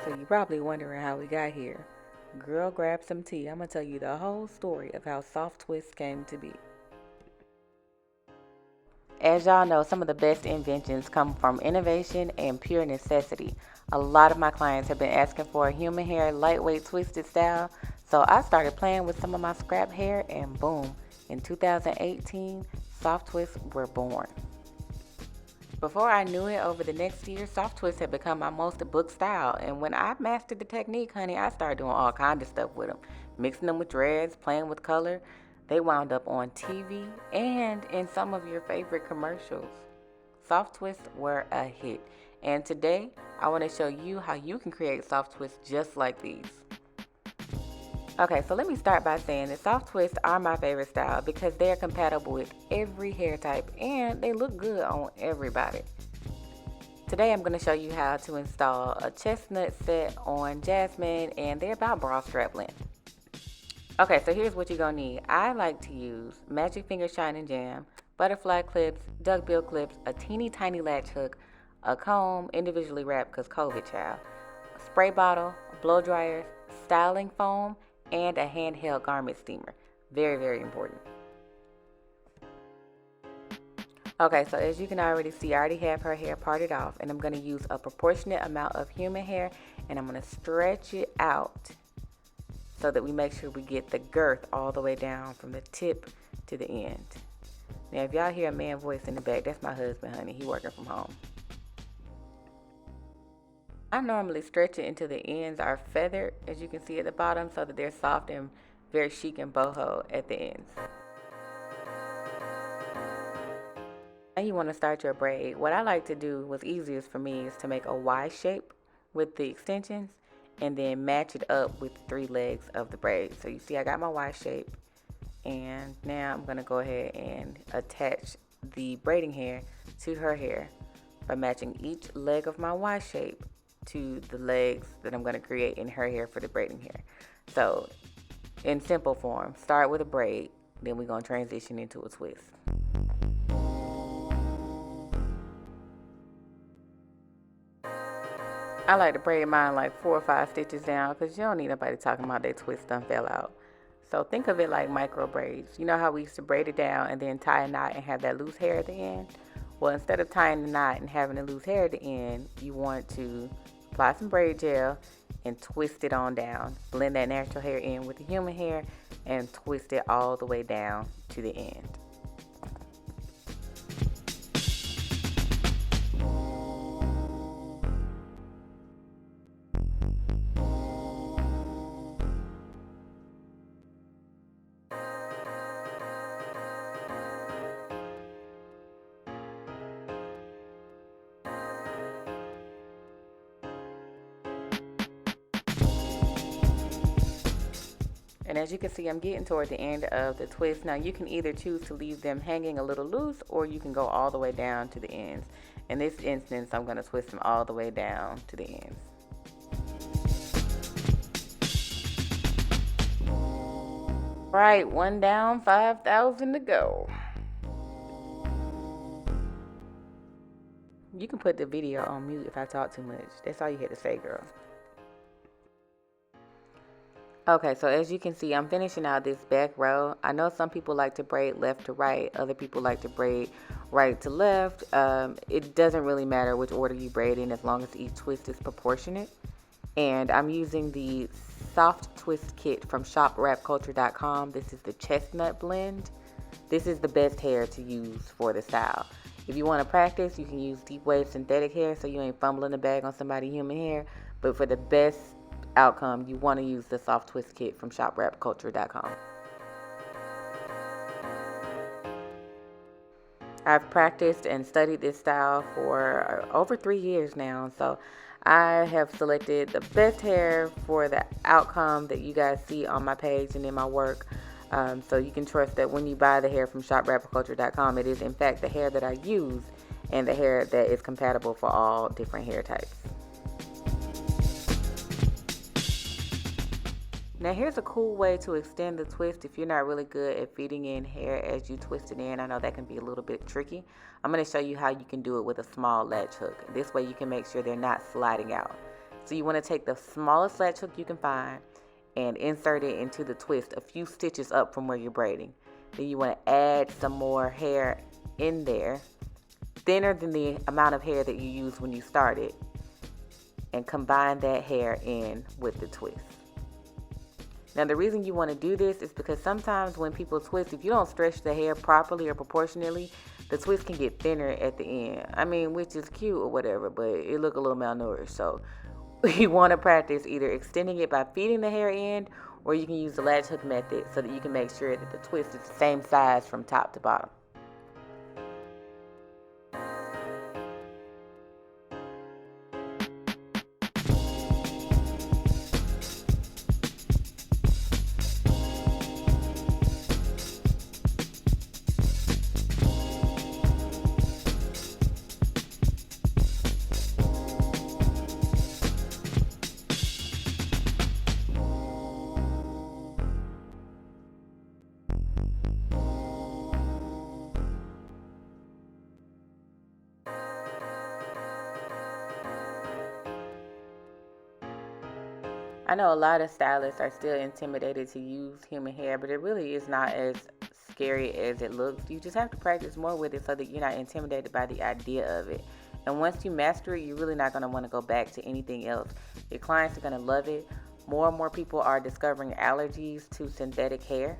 So you're probably wondering how we got here. Girl, grab some tea. I'm going to tell you the whole story of how soft twists came to be. As y'all know, some of the best inventions come from innovation and pure necessity. A lot of my clients have been asking for a human hair lightweight twisted style, so I started playing with some of my scrap hair and boom, in 2018, soft twists were born. Before I knew it, over the next year, soft twists had become my most booked style. And when I mastered the technique, honey, I started doing all kinds of stuff with them. Mixing them with dreads, playing with color. They wound up on TV and in some of your favorite commercials. Soft twists were a hit. And today, I want to show you how you can create soft twists just like these. Okay, so let me start by saying that soft twists are my favorite style because they are compatible with every hair type and they look good on everybody. Today I'm going to show you how to install a chestnut set on jasmine, and they're about bra strap length. Okay, so here's what you're going to need. I like to use Magic Finger Shine and Jam, butterfly clips, duckbill clips, a teeny tiny latch hook, a comb individually wrapped because COVID child, a spray bottle, blow dryers, styling foam, and a handheld garment steamer. Very, very important. Okay, so as you can already see, I already have her hair parted off, and I'm going to use a proportionate amount of human hair, and I'm going to stretch it out so that we make sure we get the girth all the way down from the tip to the end. Now, if y'all hear a man voice in the back, that's my husband, honey. He working from home. I normally stretch it until the ends are feathered, as you can see at the bottom, so that they're soft and very chic and boho at the ends. Now you want to start your braid. What I like to do, what's easiest for me, is to make a Y shape with the extensions and then match it up with the 3 legs of the braid. So you see I got my Y shape, and now I'm going to go ahead and attach the braiding hair to her hair by matching each leg of my Y shape to the legs that I'm going to create in her hair for the braiding hair. So in simple form, start with a braid, then we're going to transition into a twist. I like to braid mine like 4 or 5 stitches down because you don't need nobody talking about that twist done fell out. So think of it like micro braids. You know how we used to braid it down and then tie a knot and have that loose hair at the end? Well, instead of tying the knot and having the loose hair at the end, you want to apply some braid gel and twist it on down. Blend that natural hair in with the human hair and twist it all the way down to the end. And as you can see, I'm getting toward the end of the twist. Now you can either choose to leave them hanging a little loose, or you can go all the way down to the ends. In this instance, I'm going to twist them all the way down to the ends. Right, one down, 5,000 to go. You can put the video on mute if I talk too much. That's all you had to say, girl. Okay, so as you can see, I'm finishing out this back row. I know some people like to braid left to right. Other people like to braid right to left. It doesn't really matter which order you braid in as long as each twist is proportionate. And I'm using the Soft Twist Kit from shopwrapculture.com. This is the Chestnut blend. This is the best hair to use for the style. If you want to practice, you can use deep wave synthetic hair so you ain't fumbling the bag on somebody's human hair. But for the best outcome, you want to use the Soft Twist Kit from shopwrapculture.com. I've practiced and studied this style for over 3 years now, so I have selected the best hair for the outcome that you guys see on my page and in my work. So you can trust that when you buy the hair from shopwrapculture.com, it is in fact the hair that I use and the hair that is compatible for all different hair types. Now here's a cool way to extend the twist if you're not really good at fitting in hair as you twist it in. I know that can be a little bit tricky. I'm going to show you how you can do it with a small latch hook. This way you can make sure they're not sliding out. So you want to take the smallest latch hook you can find and insert it into the twist a few stitches up from where you're braiding. Then you want to add some more hair in there, thinner than the amount of hair that you used when you started, and combine that hair in with the twist. Now the reason you want to do this is because sometimes when people twist, if you don't stretch the hair properly or proportionally, the twist can get thinner at the end. I mean, which is cute or whatever, but it look a little malnourished. So you want to practice either extending it by feeding the hair in, or you can use the latch hook method so that you can make sure that the twist is the same size from top to bottom. I know a lot of stylists are still intimidated to use human hair, but it really is not as scary as it looks. You just have to practice more with it so that you're not intimidated by the idea of it. And once you master it, you're really not going to want to go back to anything else. Your clients are going to love it. More and more people are discovering allergies to synthetic hair.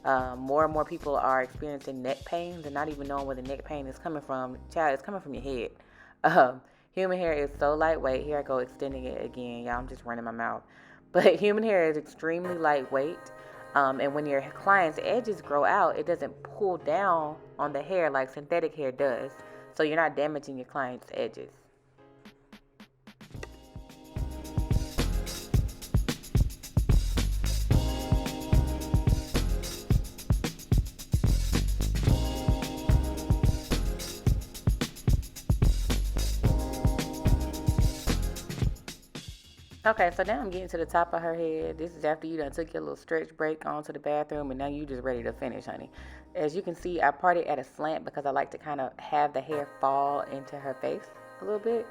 More and more people are experiencing neck pains and not even knowing where the neck pain is coming from. Child, it's coming from your head. Human hair is so lightweight. Here I go extending it again. Y'all, I'm just running my mouth. But human hair is extremely lightweight. And when your client's edges grow out, it doesn't pull down on the hair like synthetic hair does. So you're not damaging your client's edges. Okay, so now I'm getting to the top of her head. This is after you done took your little stretch break on to the bathroom, and now you just ready to finish, honey. As you can see, I parted at a slant because I like to kind of have the hair fall into her face a little bit.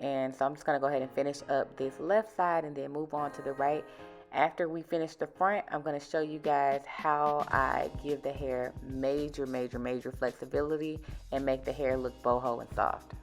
And so I'm just going to go ahead and finish up this left side and then move on to the right. After we finish the front, I'm going to show you guys how I give the hair major flexibility and make the hair look boho and soft.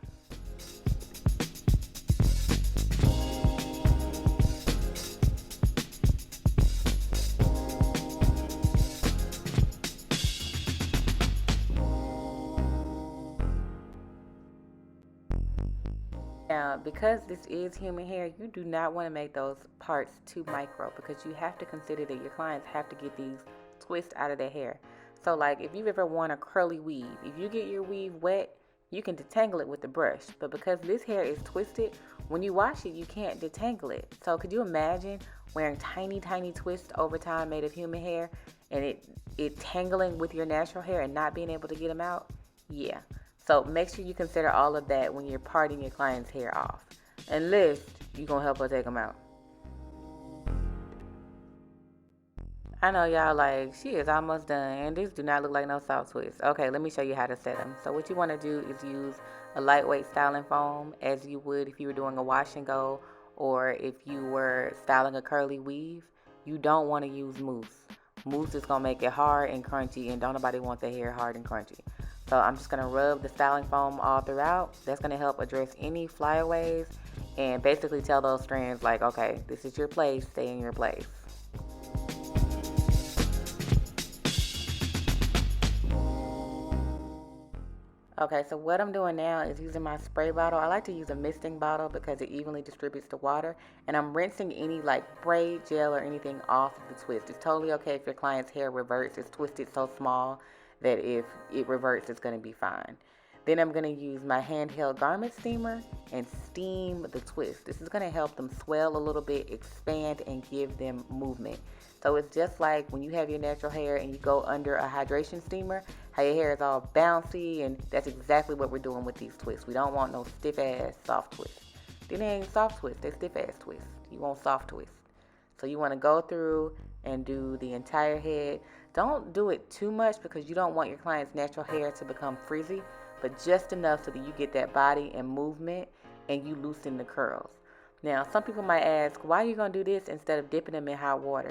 Now, because this is human hair, you do not want to make those parts too micro because you have to consider that your clients have to get these twists out of their hair. So like if you've ever worn a curly weave, if you get your weave wet, you can detangle it with the brush. But because this hair is twisted, when you wash it, you can't detangle it. So could you imagine wearing tiny twists over time made of human hair and it tangling with your natural hair and not being able to get them out? Yeah. So make sure you consider all of that when you're parting your client's hair off. Unless you're going to help her take them out. I know y'all like, she is almost done. And this do not look like no soft twist. Okay, let me show you how to set them. So what you want to do is use a lightweight styling foam as you would if you were doing a wash and go. Or if you were styling a curly weave. You don't want to use mousse. Mousse is going to make it hard and crunchy. And don't nobody want their hair hard and crunchy. So I'm just going to rub the styling foam all throughout. That's going to help address any flyaways and basically tell those strands like, okay, this is your place, stay in your place. Okay, so what I'm doing now is using my spray bottle. I like to use a misting bottle because it evenly distributes the water. And I'm rinsing any like braid, gel, or anything off of the twist. It's totally okay if your client's hair reverts. It's twisted so small that if it reverts, it's going to be fine. Then I'm going to use my handheld garment steamer and steam the twist. This is going to help them swell a little bit, expand, and give them movement. So it's just like when you have your natural hair and you go under a hydration steamer, how your hair is all bouncy, and that's exactly what we're doing with these twists. We don't want no stiff-ass soft twists. They ain't soft twists, they're stiff-ass twists. You want soft twists. So you want to go through and do the entire head. Don't do it too much because you don't want your client's natural hair to become frizzy, but just enough so that you get that body and movement and you loosen the curls. Now, some people might ask, why are you going to do this instead of dipping them in hot water?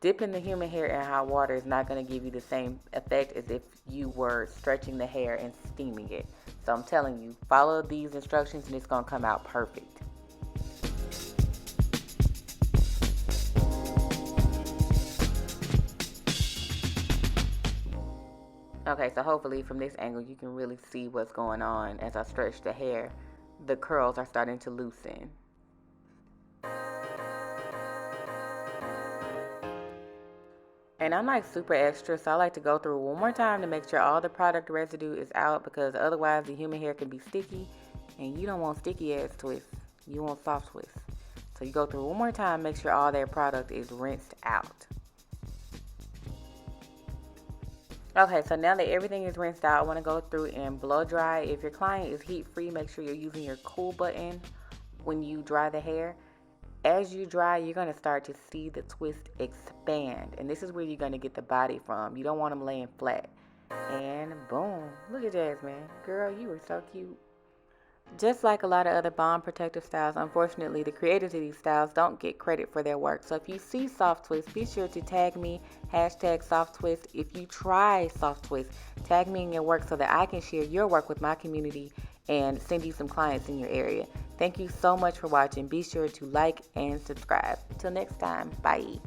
Dipping the human hair in hot water is not going to give you the same effect as if you were stretching the hair and steaming it. So I'm telling you, follow these instructions and it's going to come out perfect. Okay, so hopefully from this angle you can really see what's going on as I stretch the hair. The curls are starting to loosen. And I'm like super extra, so I like to go through one more time to make sure all the product residue is out, because otherwise the human hair can be sticky and you don't want sticky ass twists. You want soft twists. So you go through one more time, make sure all that product is rinsed out. Okay, so now that everything is rinsed out, I want to go through and blow dry. If your client is heat free, make sure you're using your cool button when you dry the hair. As you dry, you're going to start to see the twist expand. And this is where you're going to get the body from. You don't want them laying flat. And boom. Look at Jasmine. Girl, you were so cute. Just like a lot of other bomb protective styles, unfortunately, the creators of these styles don't get credit for their work. So if you see soft twist, be sure to tag me, #soft-twist. If you try soft twist, tag me in your work so that I can share your work with my community and send you some clients in your area. Thank you so much for watching. Be sure to like and subscribe. Till next time, bye.